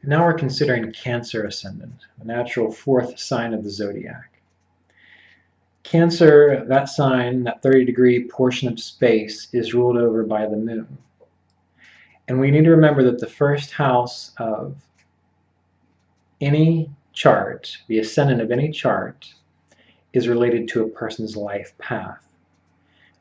Now we're considering Cancer Ascendant, the natural fourth sign of the zodiac. Cancer, that sign, that 30-degree portion of space, is ruled over by the moon. And we need to remember that the first house of any chart, the ascendant of any chart, is related to a person's life path,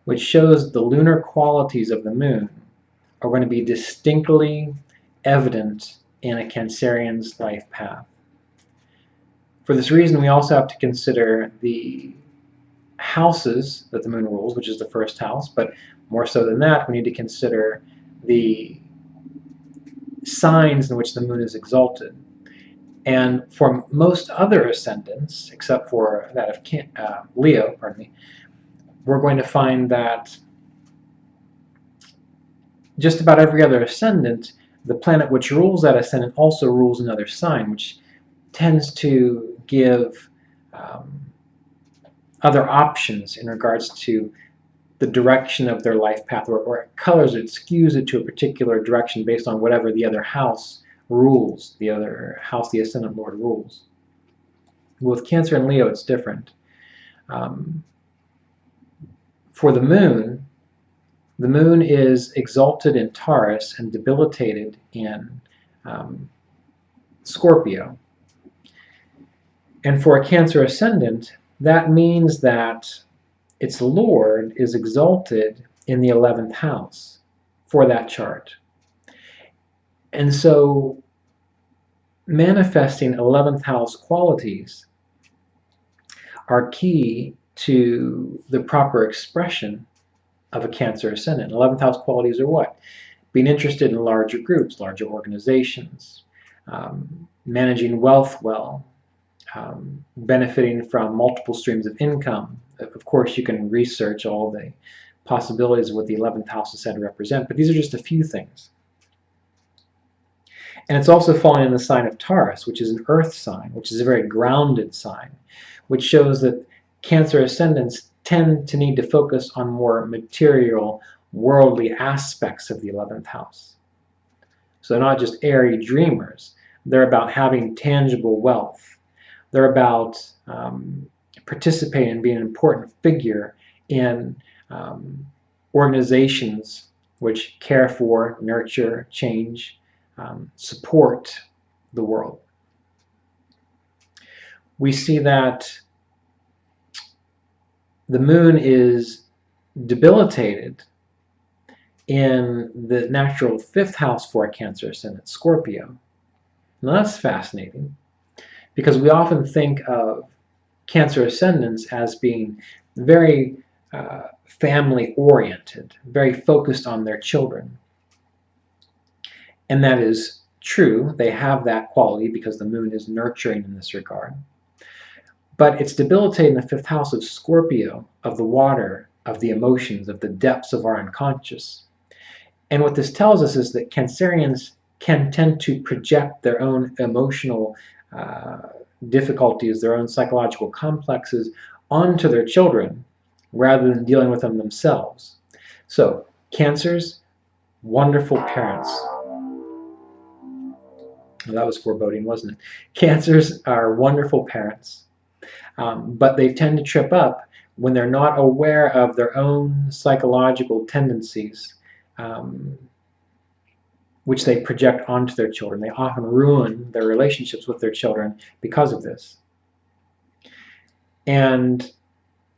which shows the lunar qualities of the moon are going to be distinctly evident in a Cancerian's life path. For this reason, we also have to consider the houses that the moon rules, which is the first house, but more so than that, we need to consider the signs in which the moon is exalted. And for most other ascendants, except for that of Leo, we're going to find that just about every other ascendant, the planet which rules that ascendant also rules another sign, which tends to give other options in regards to the direction of their life path, or colors it, skews it to a particular direction based on whatever the other house rules, the other house the ascendant lord rules. With Cancer and Leo, it's different. For the moon is exalted in Taurus and debilitated in Scorpio. And for a Cancer ascendant, that means that its lord is exalted in the 11th house for that chart. And so manifesting 11th house qualities are key to the proper expression of a Cancer ascendant. 11th house qualities are what? Being interested in larger groups, larger organizations, managing wealth well, benefiting from multiple streams of income. Of course, you can research all the possibilities of what the 11th house is said to represent, but these are just a few things. And it's also falling in the sign of Taurus, which is an earth sign, which is a very grounded sign, which shows that Cancer ascendants tend to need to focus on more material, worldly aspects of the 11th house. So they're not just airy dreamers. They're about having tangible wealth. They're about participating and being an important figure in organizations which care for, nurture, change, support the world. We see that the moon is debilitated in the natural 5th house for a Cancer ascendant, Scorpio. Now that's fascinating, because we often think of Cancer ascendants as being very family-oriented, very focused on their children. And that is true. They have that quality because the moon is nurturing in this regard. But it's debilitating the 5th house of Scorpio, of the water, of the emotions, of the depths of our unconscious. And what this tells us is that Cancerians can tend to project their own emotional difficulties, their own psychological complexes onto their children rather than dealing with them themselves. So, Cancers, wonderful parents. Well, that was foreboding, wasn't it? Cancers are wonderful parents, but they tend to trip up when they're not aware of their own psychological tendencies, which they project onto their children. They often ruin their relationships with their children because of this. And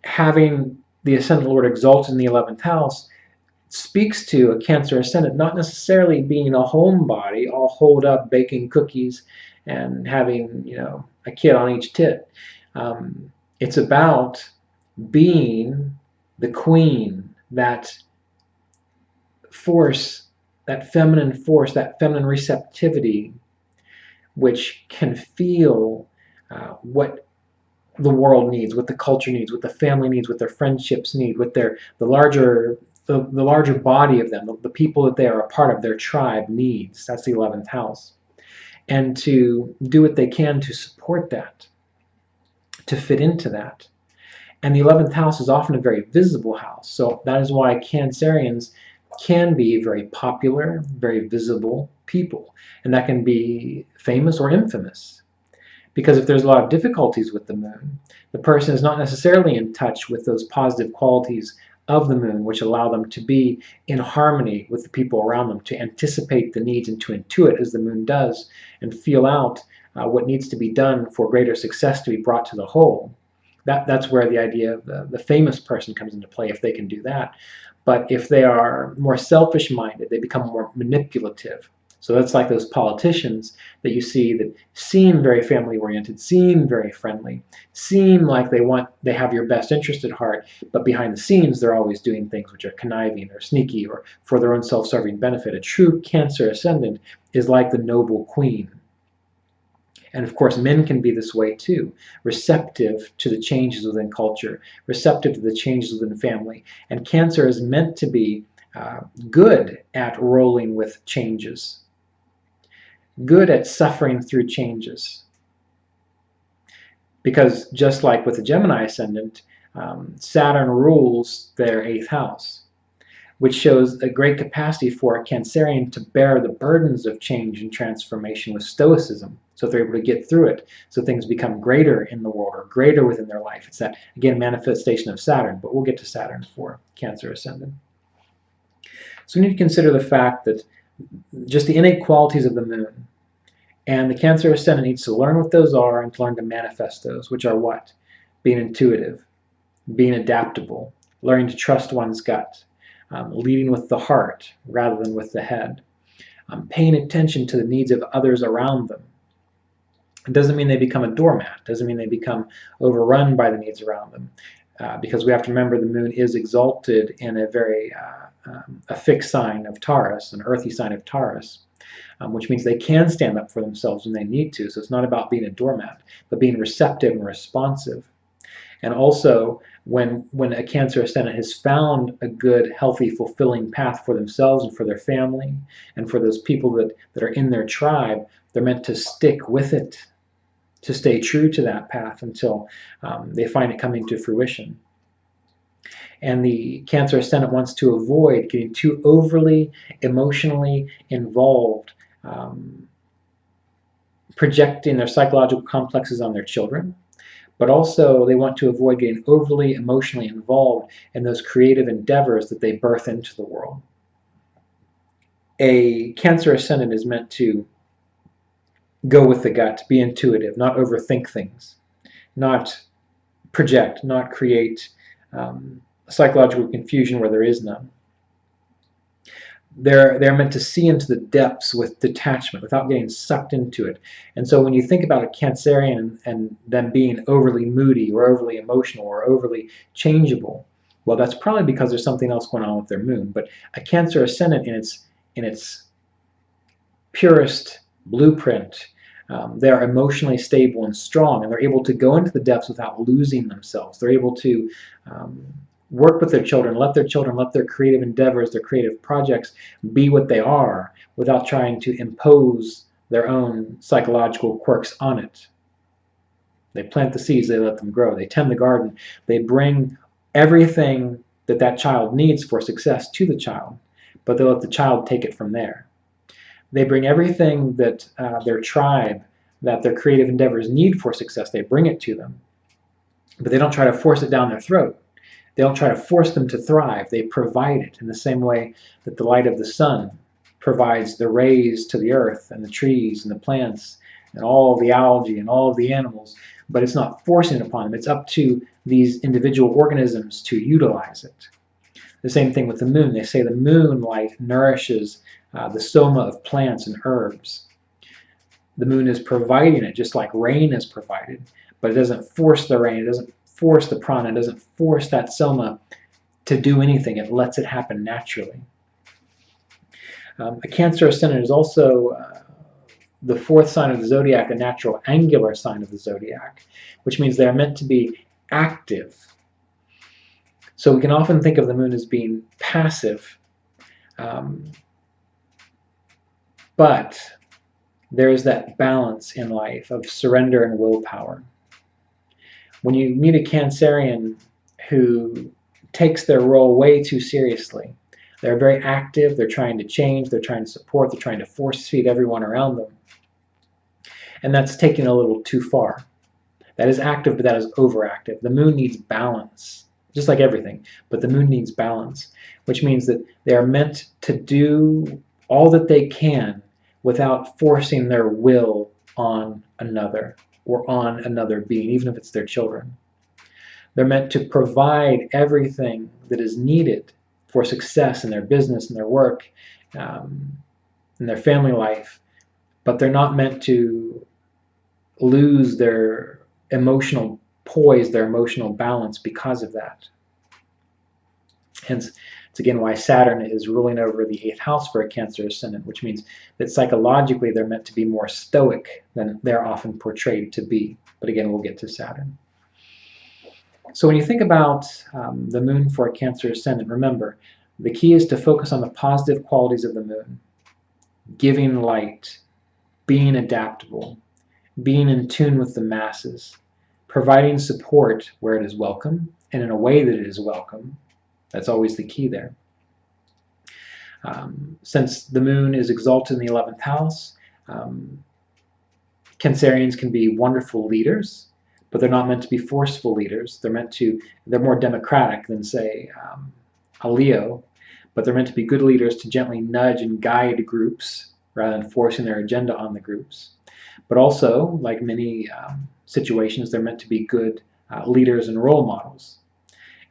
having the ascendant lord exalted in the 11th house speaks to a Cancer ascendant not necessarily being a homebody, all holed up baking cookies and having, a kid on each tit. It's about being the queen, that force, that feminine force, that feminine receptivity, which can feel what the world needs, what the culture needs, what the family needs, what their friendships need, what the larger body of them, the people that they are a part of, their tribe needs. That's the 11th house. And to do what they can to support that, to fit into that. And the 11th house is often a very visible house. So that is why Cancerians can be very popular, very visible people. And that can be famous or infamous. Because if there's a lot of difficulties with the moon, the person is not necessarily in touch with those positive qualities of the moon, which allow them to be in harmony with the people around them, to anticipate the needs and to intuit as the moon does, and feel out what needs to be done for greater success to be brought to the whole. That's where the idea of the famous person comes into play, if they can do that. But if they are more selfish-minded, they become more manipulative. So that's like those politicians that you see that seem very family-oriented, seem very friendly, seem like they have your best interest at heart, but behind the scenes they're always doing things which are conniving or sneaky or for their own self-serving benefit. A true Cancer ascendant is like the noble queen. And of course, men can be this way too, receptive to the changes within culture, receptive to the changes within family. And Cancer is meant to be good at rolling with changes, good at suffering through changes. Because just like with the Gemini ascendant, Saturn rules their 8th house, which shows a great capacity for a Cancerian to bear the burdens of change and transformation with stoicism, so they're able to get through it, so things become greater in the world or greater within their life. It's that, again, manifestation of Saturn, but we'll get to Saturn for Cancer ascendant. So we need to consider the fact that just the innate qualities of the moon, and the Cancer ascendant needs to learn what those are and to learn to manifest those, which are what? Being intuitive, being adaptable, learning to trust one's gut, leading with the heart rather than with the head, paying attention to the needs of others around them. It doesn't mean they become a doormat. It doesn't mean they become overrun by the needs around them, because we have to remember the moon is exalted in a fixed sign of Taurus, an earthy sign of Taurus, which means they can stand up for themselves when they need to. So it's not about being a doormat, but being receptive and responsive. And also, when a Cancer ascendant has found a good, healthy, fulfilling path for themselves and for their family and for those people that are in their tribe, they're meant to stick with it, to stay true to that path until they find it coming to fruition. And the Cancer ascendant wants to avoid getting too overly emotionally involved, projecting their psychological complexes on their children. But also they want to avoid getting overly emotionally involved in those creative endeavors that they birth into the world. A Cancer ascendant is meant to go with the gut, be intuitive, not overthink things, not project, not create psychological confusion where there is none. They're meant to see into the depths with detachment without getting sucked into it. And so when you think about a Cancerian and them being overly moody or overly emotional or overly changeable, well, that's probably because there's something else going on with their moon. But a Cancer ascendant in its purest blueprint, they're emotionally stable and strong, and they're able to go into the depths without losing themselves. They're able to work with their children, let their creative endeavors, their creative projects be what they are without trying to impose their own psychological quirks on it. They plant the seeds, they let them grow. They tend the garden. They bring everything that child needs for success to the child, but they let the child take it from there. They bring everything that their tribe, that their creative endeavors need for success, they bring it to them, but they don't try to force it down their throat. They don't try to force them to thrive. They provide it in the same way that the light of the sun provides the rays to the earth and the trees and the plants and all the algae and all of the animals, but it's not forcing it upon them. It's up to these individual organisms to utilize it. The same thing with the moon. They say the moonlight nourishes the soma of plants and herbs. The moon is providing it just like rain is provided, but it doesn't force the rain. It doesn't force the prana. It doesn't force that soma to do anything. It lets it happen naturally. A Cancer ascendant is also the 4th sign of the zodiac, a natural angular sign of the zodiac, which means they're meant to be active. So we can often think of the moon as being passive, but there is that balance in life of surrender and willpower. When you meet a Cancerian who takes their role way too seriously, They're very active, they're trying to change, they're trying to support, they're trying to force feed everyone around them. And that's taken a little too far. That is active, but that is overactive. The moon needs balance, just like everything, but the moon needs balance, which means that they are meant to do all that they can without forcing their will on another or on another being, even if it's their children. They're meant to provide everything that is needed for success in their business, in their work, in their family life, but they're not meant to lose their emotional poise, their emotional balance because of that. Hence, it's again why Saturn is ruling over the 8th house for a Cancer ascendant, which means that psychologically they're meant to be more stoic than they're often portrayed to be. But again, we'll get to Saturn. So when you think about the moon for a Cancer ascendant, remember, the key is to focus on the positive qualities of the moon: giving light, being adaptable, being in tune with the masses, providing support where it is welcome and in a way that it is welcome. That's always the key there. Since the moon is exalted in the 11th house, Cancerians can be wonderful leaders, but they're not meant to be forceful leaders. They're more democratic than, say, a Leo, but they're meant to be good leaders to gently nudge and guide groups rather than forcing their agenda on the groups. But also, like many situations, they're meant to be good leaders and role models.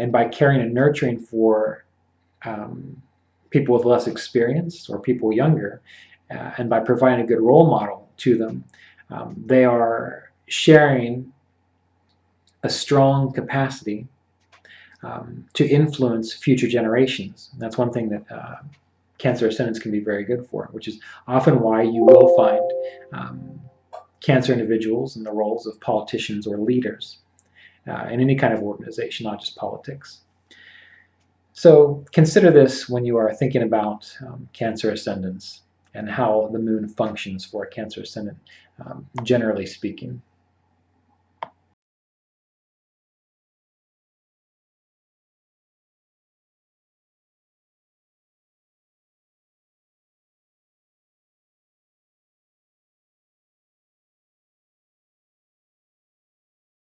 And by caring and nurturing for people with less experience or people younger, and by providing a good role model to them, they are sharing a strong capacity to influence future generations. And that's one thing that Cancer ascendants can be very good for, which is often why you will find Cancer individuals in the roles of politicians or leaders in any kind of organization, not just politics. So consider this when you are thinking about Cancer ascendants and how the moon functions for a Cancer ascendant, generally speaking.